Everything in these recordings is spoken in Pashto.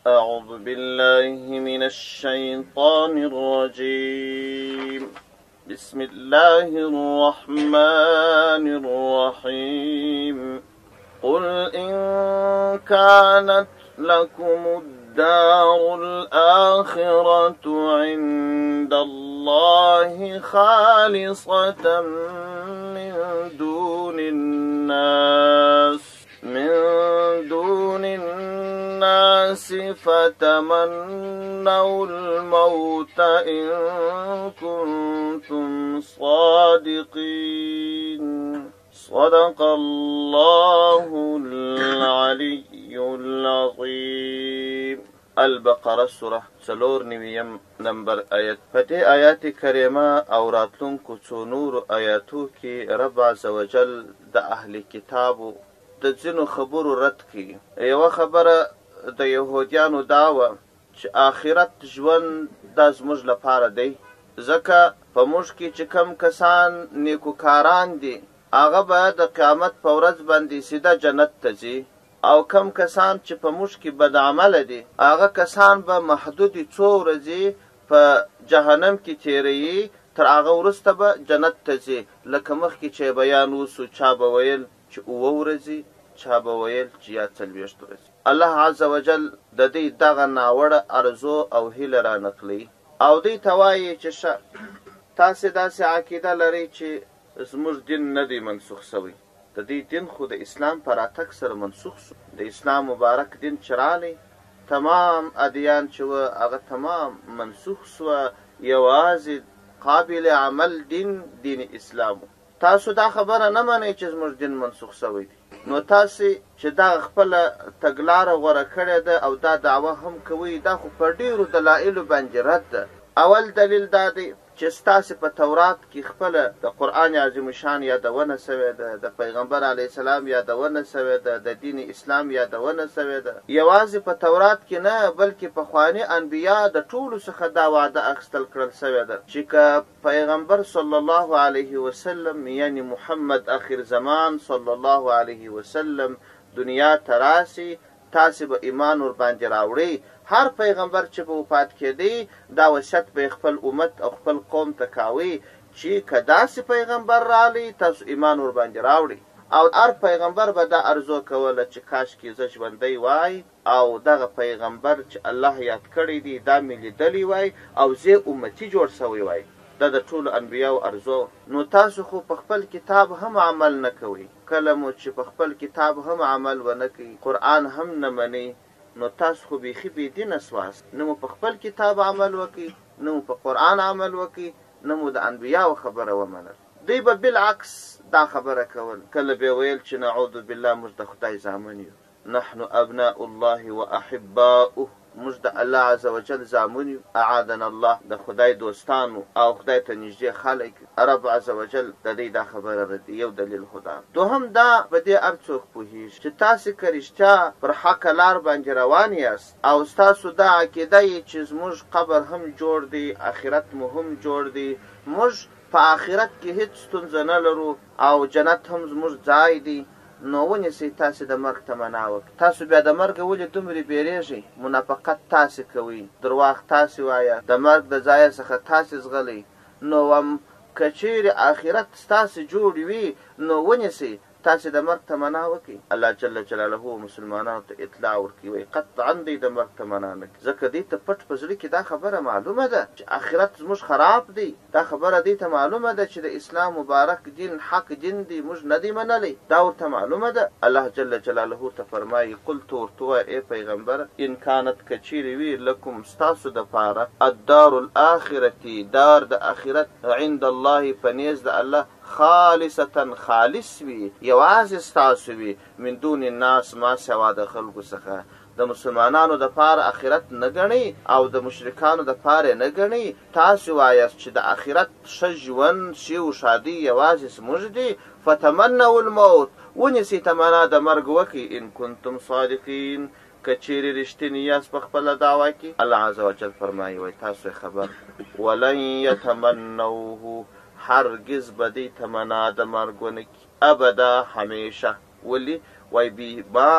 أعوذ بالله من الشيطان الرجيم بسم الله الرحمن الرحيم قل إن كانت لكم الدار الآخرة عند الله خالصة من دون الناس فتمنوا الموت إن كنتم صادقين صدق الله العلي العظيم. البقره سوره 4 نمبر آیت. په دې آیات کریمه او راتلونکو څو نورو آیاتو کې رب عزوجل د اهل کتابو د ځینو خبرو رد کوي. یوه خبره د یهودیانو دا وه چې آخرت ژوند دا زموږ لپاره دی، ځکه په موږ کې چې کم کسان نیکوکاران دي هغه به د قیامت په ورځ باندې سیده جنت ته ځي، او کم کسان چې په موږ کې بد عمله دي هغه کسان به محدودې څو ورځې په جهنم کې تیروي، تر هغه وروسته به جنت ته ځي. لکه مخکې چې بیان وسو، چا به ویل چې 7 ورځې، چا به ویل چې یا 40 ورځې. الله عز وجل د دې دغه ناوړه ارزو او هیله را نقلي او دې ته وایي چې تاسې داسې عقیده لرئ چې زموږ دین نه دی منسوخ سوی. د دې دین خو د اسلام په راتګ سره منسوخ شو. د اسلام مبارک دین چې راغلی تمام ادیان چې وه هغه تمام منسوخ سوه، یوازې قابل عمل دین اسلام. تاسو دا خبره نه منئ چې زموږ دین منسوخ سوی دی، نو تاسې چې دا خپله تګلاره غوره کړې ده او دا دعوه هم کوئ، دا خو په ډېرو دلایلو باندې رد ده. اول دلیل دا دی چې ستاسې په تورات کې خپله د قرآن عظیم شان یادونه سوې ده، د پیغمبر علیه السلام یادونه سوې ده، د دین اسلام یادونه سوې ده. یوازې په تورات کې نه بلکې پخواني انبیا د ټولو څخه دا وعده اخیستل کړل سوې ده چې که پیغمبر صلی الله علیه وسلم یعنی محمد اخر زمان صلی الله علیه وسلم دنیا ته راسي، تاسې به ایمان ور باندې راوړئ. هر پیغمبر چې به وفات کېدی دا وصیت به خپل امت او خپل قوم ته کاوی چې که داسې پیغمبر رالی تاسو ایمان ور باندې راوړئ. او هر پیغمبر به دا ارزو کوله چې کاشکې زه ژوندی وای او دغه پیغمبر چې الله یاد کړی دی دا مې لیدلی وای او زه امتي جوړ سوی وای. دا د ټولو انبیاو ارزو. نو تاسو خو په خپل کتاب هم عمل نه کوئ. کله مو چې په خپل کتاب هم عمل ونه کوئ، قرآن هم نه منئ، نو تاسو خو بیخي بېدینه سواست. نه مو په خپل کتاب عمل وکړي، نه مو په قرآن عمل وکړي، نه مو د انبیاو خبره ومنل. دوی به بالعکس دا خبره کول. کله به ویل چې نعوذ بالله موږ د خدای زامن یو، نحن ابناء الله و احباؤه، موږ د الله عز وجل زامن یو، اعاذنا الله، د خدای دوستانو او خدای ته نږدې خلک. رب عز وجل د دې دا خبره ردي. یو دلیل خدا. دوهم دا په دې هر څوک پوهېږي چې تاسې که رښتیا پر حقه لار باندې روان یاست او ستاسو دا عقیده یې چې زموږ قبر هم جوړ دی، آخرت مو هم جوړ دی، موږ په آخرت کې هیڅ ستونزه نه لرو او جنت هم زموږ ځای دی، نو ونیسئ تاسې د مرګ تمنا وکړئ. تاسو بیا د مرګه ولې دومرې بیریږئ؟ منافقت تاسې کوئ، درواغ تاسې وایه، د مرګ د ځایه څخه تاسې ځغلئ. نو که چیرې آخرت ستاسې جوړ وي نو ونیسئ تاسې د مرګ تمنا وکړئ. الله جل جلاله مسلمانانو ته اطلاع ورکوي وایي قطعا دی د مرګ تمنا نه کوي، ځکه دې ته پټ په زړه کې دا خبره معلومه ده چې آخرت زموږ خراب دی. دا خبره دې ته معلومه ده چې د اسلام مبارک دین حق دین دی، موږ نه دی منلی، دا ورته معلومه ده. الله جل جلاله ته فرمایي قل تو ورته وایه ای پیغمبر ان کانت که چیرې وي لکم ستاسو دپاره الدار الاخرتي دار د آخرت عند الله په نیز د الله خالصتا خالص وي، یوازې ستاسو وي، من دون الناس ما سوا د خلکو څخه. د مسلمانانو د پاره آخرت نه ګڼئ او د مشرکانو د پاره نه ګڼئ. تاسو وایاست چې د آخرت ښه ژوند ښې و ښادي یوازې زموږ دی. فتمنوا الموت، ونیسئ تمنا د مرګ وکړئ ان کنتم صادقین، که چیرې رښتیني یاست په خپله دعوا کې. الله عز وجل فرمایي وایي تاسو خبر ولن یتمنوه، هرگز به دې تمنا د مرګ ونه کړي، ابدا همیشه. ولې وایي ما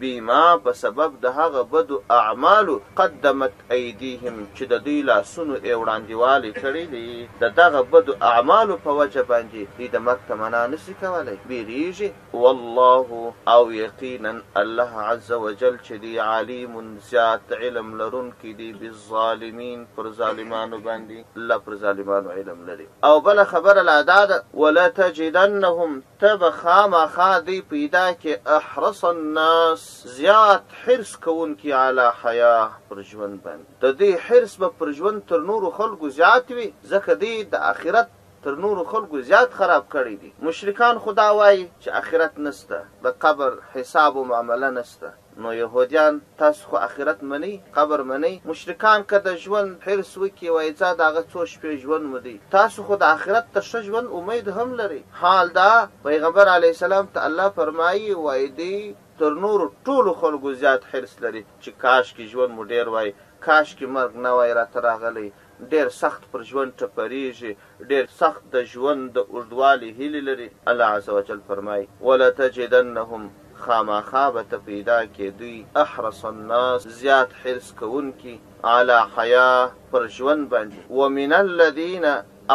بیما په سبب د هغه بدو اعمالو قدمت ایدیهم چې د دوی لاسونو یې وړاندېوالی کړی دی د دغه بدو اعمالو په وجه باندې دوی د مرګ تمنا نشي کولی بیریږي والله او یقینا الله عز وجل چې دی علیم زیات علم لرونکی دی بالظالمین پر ظالمانو باندې الله پر ظالمانو علم لري او بله خبره لا دا ده ولتجدنهم ته خامخا دی پیدا کې احرص الناس زیات حرص کوونکي علی حیا پر ژوند باندې د دې حرص به پر ژوند تر نورو خلکو زیات وي ځکه دی د آخرت تر نورو خلکو زیات خراب کړی دي مشرکان خدا وایي چې آخرت نسته د قبر حساب و معامله نسته نو یهودیان تاسو خو آخرت منئ قبر منئ مشرکان که د ژوند حرص وکړي وایي ځه د هغه څو شپې ژوند مو دی تاسو خو د آخرت ته ښه ژوند امید هم لرئ حال دا پیغمبر علیه السلام ته الله فرمایي وایي دی تر نورو ټولو خلکو زیات حرص لري چې کاشکې ژوند مو ډېر وای کاشکې مرګ نه وای راته راغلی ډېر سخت پر ژوند ټپریږي ډېر سخت د ژوند د اوږدوالي هیلې لري الله عز وجل فرمایي ولتجدنهم خامخا به ته پیدا کې دوی احرص الناس زیات حرص کوونکي علی حیا پر ژوند باندې ومن الذین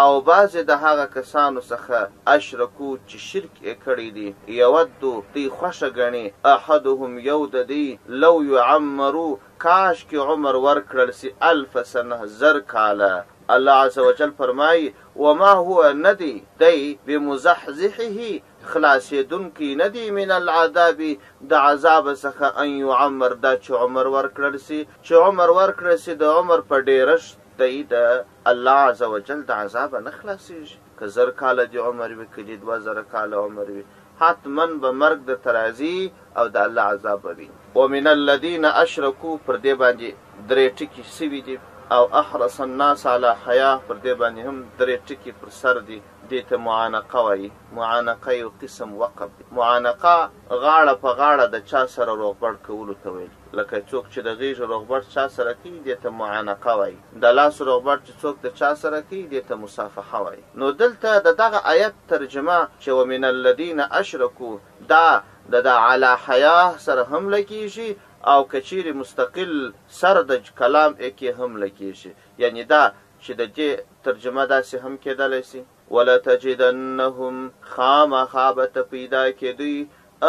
او بعضې د هغه کسانو څخه اشرکو چې شرک یې کړی دی یودو دوی خوښه ګڼي احدهم یو د دوی لو یعمرو کاشکې عمر ورکړل سي الف سنه زر کاله الله عز وجل فرمایي وما هو ندی دی بمزحزحه خلاصېدونکی نه دی من العذاب د عذاب څخه ان یعمر دا چې عمر ورکړل سي چې عمر ورکړل سي د عمر په ډېرښت دی د الله عز وجل د عذابه نه خلاصېږي که زر کاله دې عمر وي که دې 2000 کاله عمر وي حتما به مرګ درته راځي او د الله عذاب به وي ومن الذین اشرکو پر دې باندې درې ټکي سوي دي او احرص الناس علی حیا پر دې باندې هم درې ټکي پر سر دي دې ته معانقه وایي معانقه یو قسم وقف دی معانقه غاړه په غاړه د چا سره روغبړ کولو ته ویل لکه څوک چې د غېږې روغبړ چا سره کوي دې ته معانقه وایي د لاس روغبړ چې څوک د چا سره کوي دې ته مصافحه وایي نو دلته د دغه آیت ترجمه چې ومن الذین اشرکو دا د علی حیا سره هم لګېږي او که چیرې مستقل سر د کلام کې هم لګېږي یعنی دا چې د دې ترجمه داسې هم کېدلی سي ولتجدنهم خامخا به ته پیدا کې دوی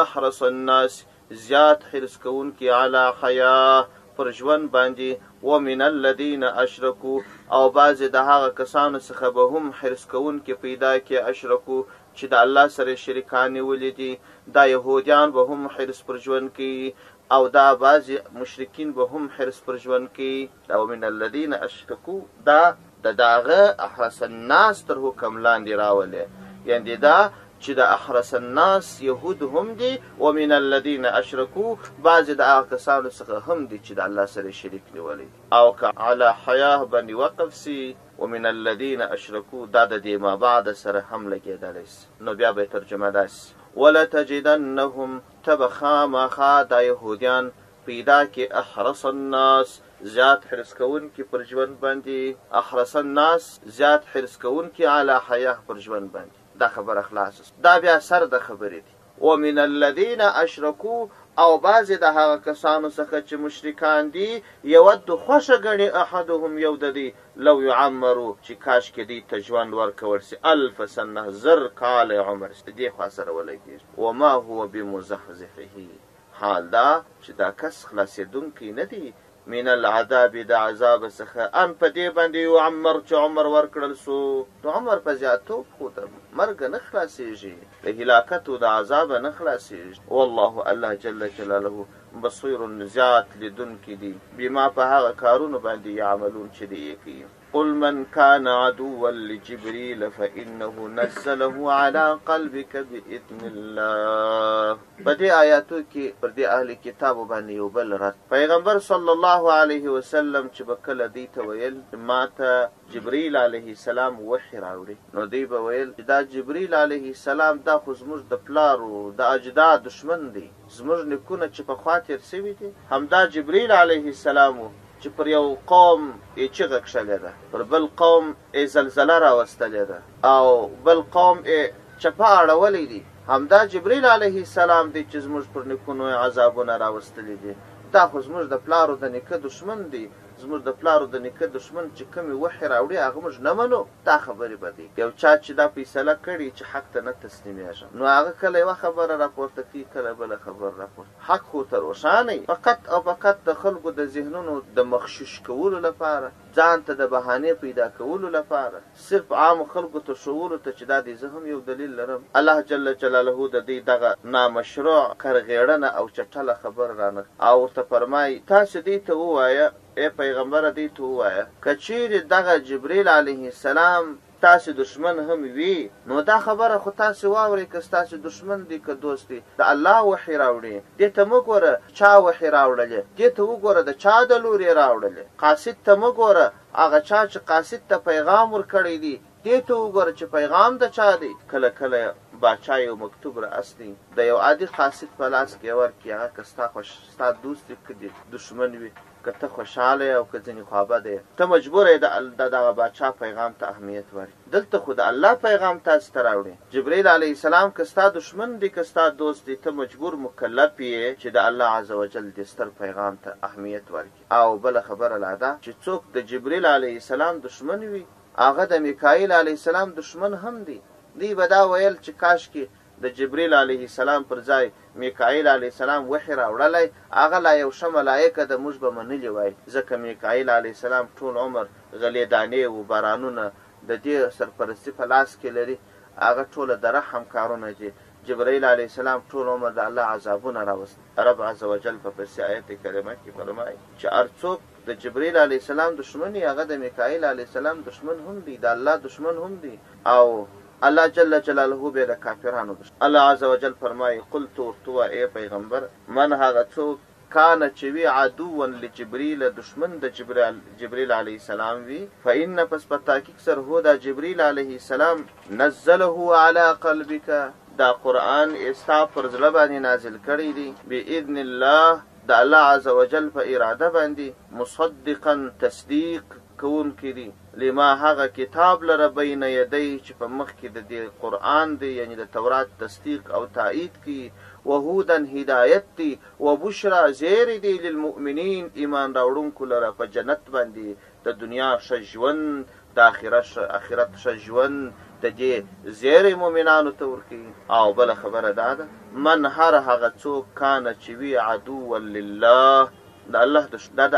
احرص الناس زیات حرص کوونکي علی حیا پر ژوند باندې ومن الذین اشرکو او بعضې د هغه کسانو څخه به هم حرص کوونکي پیدا کې اشرکو چې د الله سره شریکان نیولي دي دا یهودیان به هم حرص پر ژوند کوي او دا بعضې مشرکین به هم حرص پر ژوند کوي دا ومن الذین اشرکو دا د دغه احرص الناس تر حکم لاندې راولي یعنې دا چې د احرص الناس یهود هم دي ومن الذین اشرکو بعضې د هغه کسانو څخه هم دي چې د الله سره شریک نیولی او که علی حیا باندې وقف سي ومن الذین اشرکو دا د دې ما بعد سره هم لګېدلی سي نو بیا به ترجمه داسې ولتجدنهم ته خامخا دا یهودیان پیدا کې احرص الناس زیات حرص کوونکي پر ژوند باندې احرص الناس زیات حرص کوونکي علی حیا پر ژوند باندې دا خبره خلاصه دا بیا سر د خبرې دي ومن الذین اشرکو او بعضې د هغه کسانو څخه چې مشرکان دي یود خوښه ګڼي احدهم یو د دوی لو یعمرو چې کاشکې دوی ته ژوند ورکول سي الف سنه زر کاله عمر سي دې خوا سره ولګېږي وما هو بمزحزحه حال دا چې دا کس خلاصېدونکی نه دی من العذاب د عذاب څخه ان په دې باندې یعمر چې عمر ورکړل سو نو عمر په زیاتوب خو د مرګ نه خلاصېږي د هلاکت او د عذاب نه خلاصېږي والله الله جل جلاله بصیر زیات لیدونکی دی بما په هغه کارونو باندې یعملون چې دی کوي قل من كان عدوا لجبريل فإنه نزله على قلبك بإذن الله په دې آیاتو کې پر دې اهل کتابو باندې یو بل رد پیغمبر صلی الله علیه وسلم چې به کله دوی ته ویل ما ته جبریل علیه السلام وحی راوړي نو دوی به ویل دا جبریل علیه السلام دا خو زموږ د پلارو د اجداد دشمن دی زموږ نیکونه چې پخوا تېر سوي دي همدا جبریل علیه السلام چې پر یو قوم یې چغه کښلې ده پر بل قوم یې زلزله راوستلې ده او بل قوم یې چپه اړولی دي همدا جبرئیل علیه السلام دی چې زموږ پر نیکونو عذابونه راوستلي دي. دا خو زموږ د پلارو د نیکه دشمن دی. زموږ د پلارو د نیکه دشمن چې کومې وحې راوړي هغه موږ نه منو. دا خبرې به دي. یو چا چې دا فیصله کړي چې حق ته نه تسلیمیږم، نو هغه کله یوه خبره راپورته کوي، کله بله خبره راپورته. حق خو ته روښانه فقط او فقط د خلکو د ذهنونو د مغشوش کولو لپاره، ځان ته د بهانې پیدا کولو لپاره، صرف عام خلکو ته ښوولو ته چې دا دی زه هم یو دلیل لرم. الله جل جلاله د دې دغه نامشروع کرغېړنه او چټله خبره رانه او ورته فرمایي تاسې دې ته ووایه ای پیغمبره دې ته ووایه که چیرې دغه جبرئیل علیه السلام تاسې دشمن هم وي نو دا خبره خو تاسې واورئ که ستاسې دشمن دی که دوست دی د الله وحي راوړي. دې ته مه ګوره چا وحي راوړلې، دې ته وګوره د چا د لورې راوړلې. قاصد ته مه ګوره هغه چا چې قاصد ته پیغام ورکړی دی، دې ته وګوره چې پیغام د چا دی. کله کله باچا یو مکتوب را اصلي د یو عادي قاصد په لاس کې ورکړي، هغه که ستا دوست وي که دشمن وي، که ته خوشحاله او که ځینې خوابه دی، ته مجبوره یې د دغه باچا پیغام ته اهمیت ورکړي. دلته خو د الله پیغام تاسې ته راوړي. جبرئیل علیه السلام که ستا دشمن دی که ستا دوست دی، ته مجبور مکلف یې چې د الله عز وجل د ستر پیغام ته اهمیت ورکړي. او بله خبره لا ده چې څوک د جبرئیل علیه السلام دشمن وي هغه د میکائیل علیه السلام دشمن هم دی. دوی به دا ویل چې کاشکې د جبرئیل علیه السلام پر ځای میکائیل علیه السلام وحي راوړلی، هغه لا یو ښه ملایکه د موږ به منلي وای، ځکه میکائیل علیه السلام ټول عمر غلې دانې و بارانونه د دې سرپرستي په لاس کې لري، هغه ټوله د رحم کارونه دي. جبرئیل علیه السلام ټول عمر د الله عذابونه راوست. رب عز وجل په پسې آیت کریمه کې فرمایي چې هر څوک د جبرئیل علیه السلام دشمن یې هغه د میکائیل علیه السلام دشمن هم دی، د الله دشمن هم دی. او الله جل جلاله به د کافرانو دشمن. الله عز وجل فرمایي قل تو ورته ووایه ای پیغمبر من هغه څوک کانه چې وي عدوا لجبرئیل دشمن د جبرئیل علیه السلام وي فإن پس په تحقیق سره هو دا جبرئیل علیه السلام نزله علی قلبک دا قرآن استا پر زړه باندې نازل کړی دی باذن الله د الله عز وجل په اراده باندې مصدقا تصدیق کون کړي لما هغه کتاب لره بین یدی چې په مخ کې د دې قرآن دی یعنی د تورات تصدیق او تایید کی وهودا هدایت دی وبشرا زیر دی للمؤمنین ایمان راوړونکو لره په جنت باندې د دنیا ښه ژوند د آخرت ښه ژوند د دې زیری مؤمنانو ته ورکوي. او بله خبره دا ده من هر هغه څوک کانه چې وي عدوا لله د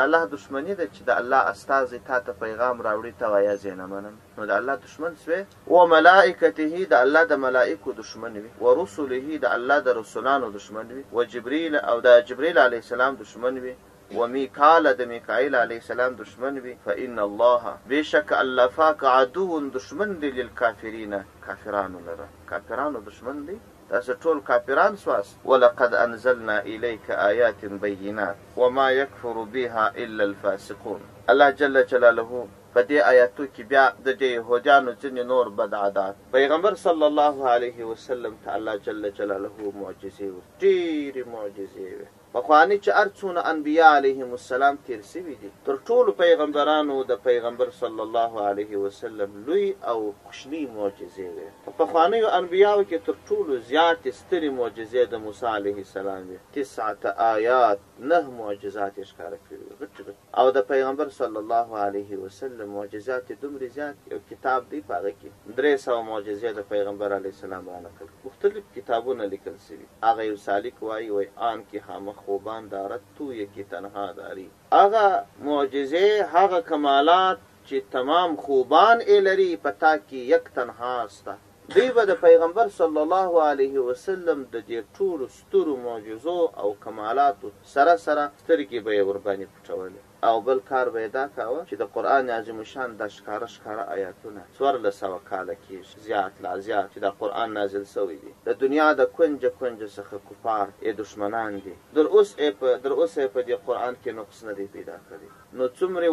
الله دشمنی ده چې د الله استازی تا ته پیغام راوړي ته وایه زه نه منم، نو د الله دشمن سوې. و ملائکته د الله د ملائکو دشمن وي، و رسله د الله د رسولانو دشمن وي، و جبرئیل او د جبرئیل علیه السلام دشمن وي، و میکال د میکائیل علیه السلام دشمن وي. فإن الله بشک الله پاک عدو دشمن دی للکافرین کافرانو لره، کافرانو دشمن دی. تاسو ټول کافران سواست. ولقد انزلنا الیک آیات بینات وما یکفر بها الا الفاسقون. الله جل جلاله په دې آیاتو کې بیا د دې یهودیانو ځینې نور بد عادات پیغمبر صلی الله علیه وسلم ته الله جل جلاله معجزې ډېرې معجزې وې. پخواني چې هر څونه انبیا علیهم السلام تیر سوي دي تر ټولو پیغمبرانو د پیغمبر صلی الله علیه وسلم لوی او کوچنۍ معجزې وې. په پخوانیو انبیاو کې تر ټولو زیاتې سترې معجزې د موسی علیه السلام وې. 9 آیات 9 معجزات یې ښکاره کړي او د پیغمبر صلی الله علیه وسلم معجزات دومره زیات یو کتاب دی په هغه کې 300 معجزې د پیغمبر علیه السلام رانقل مختلف کتابونه لیکل شوي. هغه یو سالک وایي آن کې خامخ خوبان دارد تو یکی تنها داری. هغه معجزې هغه کمالات چې تمام خوبان یې لري په تا کې یک تنها سته. دوی به د پیغمبر صلی الله علیه وسلم د دې ټولو سترو معجزو او کمالاتو سره سترګې به یې ورباندې پټولې. او بل کار به یې دا کاوه چې د قرآن عظیم الشان د ښکاره آیاتونه 1400 کاله کېږي زیات لا زیات چې د قرآن نازل شوی دی. د دنیا د کونجه څخه کفار یې دشمنان دي. در اوسه یې په دې قرآن کې نقص نه دی پیدا کړی. نو څومره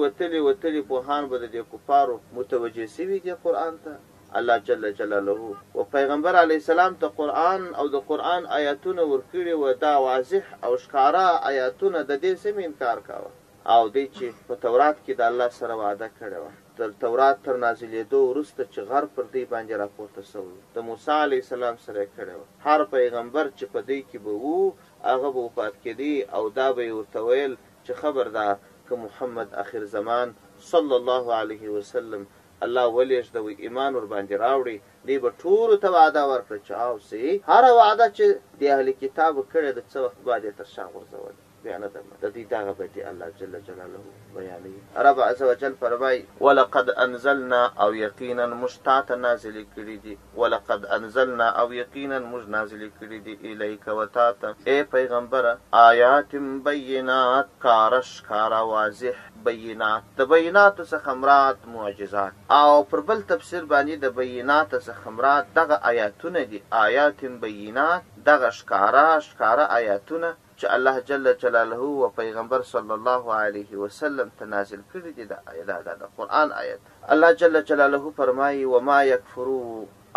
وتلي پوهان به د دې کفارو متوجه شوي دي قرآن ته. الله جل جلاله و پیغمبر علیه السلام ته قرآن او د قرآن آیاتونه ورکړي و دا واضح او ښکاره آیاتونه د دې سم انکار کاوه. او دی چې په تورات کې د الله سره وعده کړې وه تر تورات تر نازلېدو وروسته چې غر پر دی باندې راپورته سوی د موسی علیه السلام سره یې کړې وه هر پیغمبر چې په دی کې به وو هغه به وفات کېدی او دا به یې ورته ویل چې خبردار که محمد آخر زمان صلی الله علیه وسلم الله ولېږدوي ایمان ورباندې راوړي دی به ټولو ته وعده ورکړه چې اوسې هره وعده چې د اهل کتابو کړې د څه وخت بعد یې تر شا غورځولې بیا نه درمه د دوی دغه به دې الله جل جلاله بیانوي رب عز وجل فرمایي ولقد انزلنا او یقینا موږ تا ته نازلې کړي دي ولقد انزلنا او یقینا موږ نازلې کړي دي الیک و تا ته ای پیغمبره آیات بینات ښکاره ښکاره واضح بینات د بیناتو څخه مراد معجزات او پر بل تفسیر باندې د بیناتو څخه مراد دغه آیاتونه دي آیات بینات دغه ښکاره آیاتونه چې الله جل جلاله و پیغمبر صلی الله علیه وسلم ته نازل کړي دي د قرآن آیت الله جل جلاله فرمایي وما یکفرو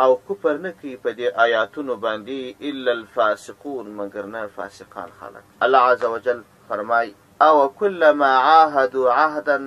او کفر نه کوي په دې آیاتونو باندې الا الفاسقون مګر نه فاسقان خلک الله عز وجل فرمایي او كلما عاهدوا عهدا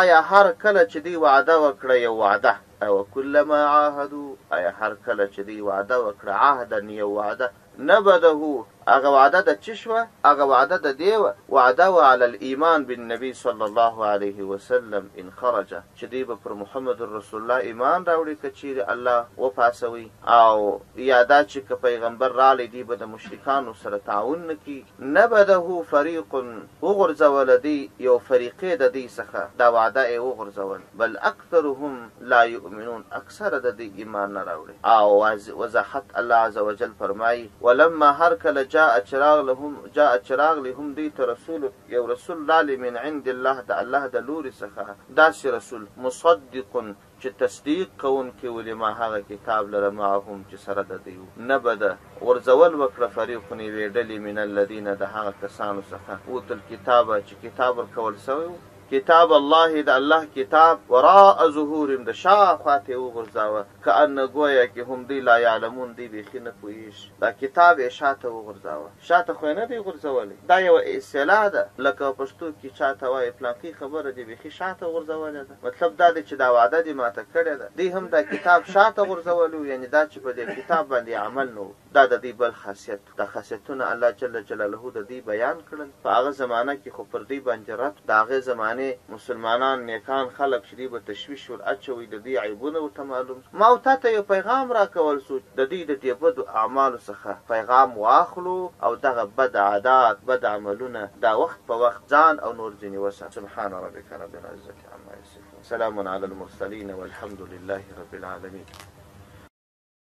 آیا هر کله چې دی وعده وکړه یو وعده او كلما عاهدوا آیا هر کله چې دی وعده وکړه عهدا یو وعده نبذه هغه وعده د چی شوه هغه وعده د دی وعده وعلى الايمان بالنبي صلى الله عليه وسلم ان خرج چې دی به پر محمد رسول الله ایمان راوړي که چیرې الله وپاسوي او یادا چې که پیغمبر رالی دی به د مشرکانو سره تعاون نه کي نبذه فريق وغورځول دی یو فریقې د دې څخه دا وعده یې وغورځول بل اکثرهم لا يؤمنون اکثر د دې ایمان نه راوړي او وضاحت الله عز وجل فرمایي ولما هر کله جاء چراغ لهم دیت رسول یو رسول لالی من عند الله د الله د لوري څخه داسې رسول مصدق چې تصدیق کوونکی ولې ما هغه کتاب لره معهم چې سره د دی نبده ورځول وکړه فریقون یوې ډلې من الذین د هغه کسانو څخه اوتل کتابه چې کتاب ورکول سوی کتاب الله د الله کتاب وراء ظهورهم د شاخواته وغورځاوه کأن گویا کې هم دی لا یعلمون دی بیخي نه پوهېږي دا کتاب یې شاته وغورځاوه شاته خو یې نه دی غورځولی دا یوه اصطلاح ده لکه پښتو کې چاته وایي فلانکي خبره دی بیخي شاته غورځولې ده مطلب دا دی چې دا وعده دې ماته کړې ده دی هم دا کتاب شاته غورځولی و یعنې دا چې په دې کتاب باندې عمل نه و دا د دې بل خاصیت دا خاصیتونه الله جل جلاله د دې بیان کړل په هغه زمانه کې خو پر دې باندې رد د هغې زمانې مسلمانان نیکان خلق چې دی به تشویش ور اچوي د دې عیبونه ورته معلوم ما او تا ته یو پیغام راکول سو د دې د دې بدو اعمالو څخه پیغام واخلو او دغه بد عادات بد عملونه دا وخت په وخت ځان او نور ځینې وسه سبحان ربک رب العزة عما یصفون سلام علی المرسلین والحمد لله رب العالمین